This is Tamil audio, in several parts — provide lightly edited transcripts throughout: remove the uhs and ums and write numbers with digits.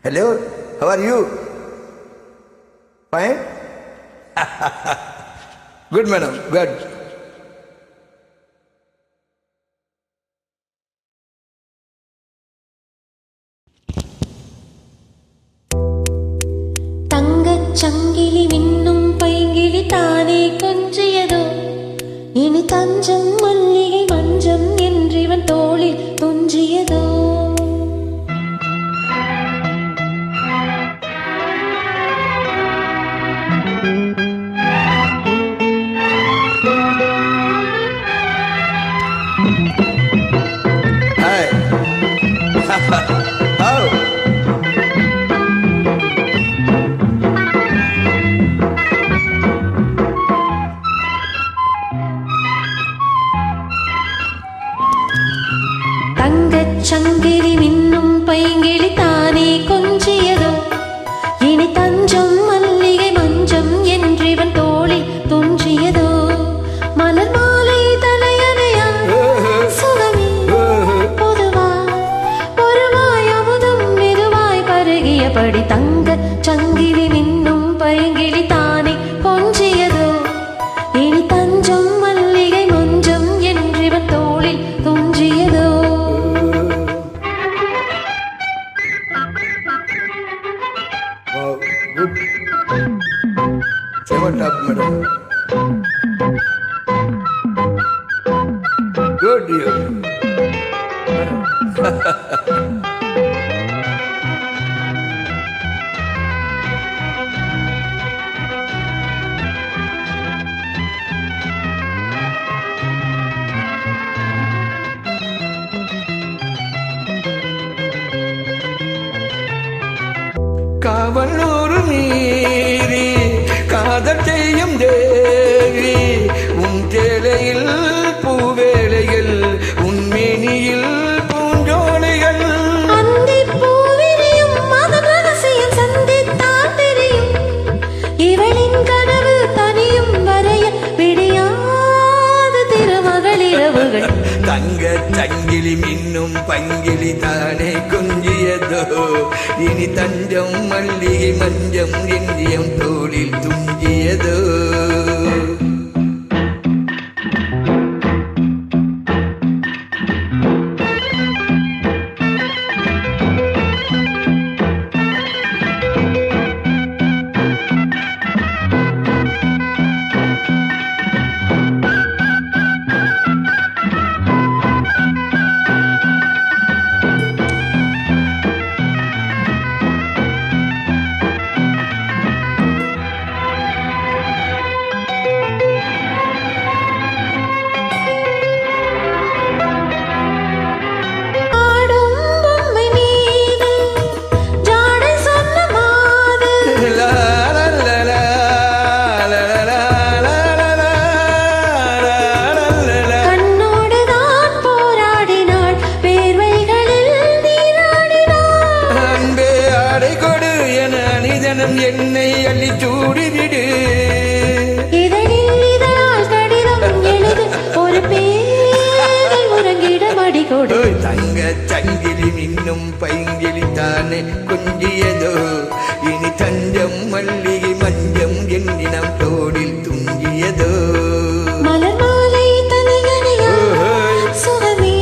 Hello, how are you? Fine? Good, madam, good. சங்கிலி மின்னும் பைங்கிலி தானே கொஞ்சியதோ இனி தஞ்சம் மல்லிகை மஞ்சம் என்றிவன் தோளில் துஞ்சியதோ Hi. How? சங்கிலி மின்னும் பைங்கிலி தானே கொஞ்சியதோ இனி தஞ்சம் மல்லிகை மஞ்சம் என்றிவன் தோளில் துஞ்சியதோ மலர் மாலை தலையணையா சுகமே பொதுவாய் பொறுவாய் அமுதம் மெதுவாய் பருகியபடி சங்கிலி மின்னும் பைங்கிலி தானே கொஞ்சியதோ இனி தஞ்சம் மல்லிகை மஞ்சம் என்றிவன் தோளில் துஞ்சியதோ. Wow, good. Seven up, madam. Good, you. Kavalur நீரி காதல் செய்யும் தேவி உன் தேலையில் பூவேலைகள் உன் மேனியில் பூஞ்சோலைகள் அந்தி பூவிரியும் மதன் ரகசியம் சந்தித்தான் தெரியும் இவளின் கனவு தனியும் வரைய விடியாத திருமகளிரவுகள் தங்க சங்கிலி மின்னும் பங்கிலி தானே கொஞ்சியதோ இனி தஞ்சம் மல்லிகை மஞ்சம் எஞ்சியம் தோளில் துஞ்சியதோ. என்னை அள்ளி சூடிவிடு இதழில் இதழால் கடிதம் எழுது ஒரு பேரை உறங்கிடம் அடிகொடு தங்க சங்கிலி மின்னும் பைங்கிலி தானே கொஞ்சியதோ இனி தஞ்சம் மல்லிகை மஞ்சம் எண்ணினம் தோளில் துஞ்சியதோ. மலர் மாலை தலையணையா சுகமே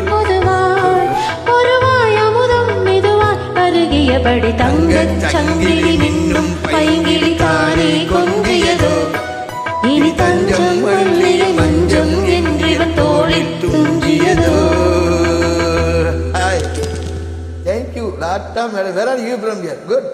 பொதுவாய் பொறுவாய் அமுதம் மெதுவாய் பருகியபடி சங்கிலி மின்னும் பைங்கிலி தானே கொஞ்சியதோ இனி தஞ்சம் மல்லிகை மஞ்சம் என்றிவன் தோளில் துஞ்சியதோ. Hi. Thank you. Lata, where are you from here? Good.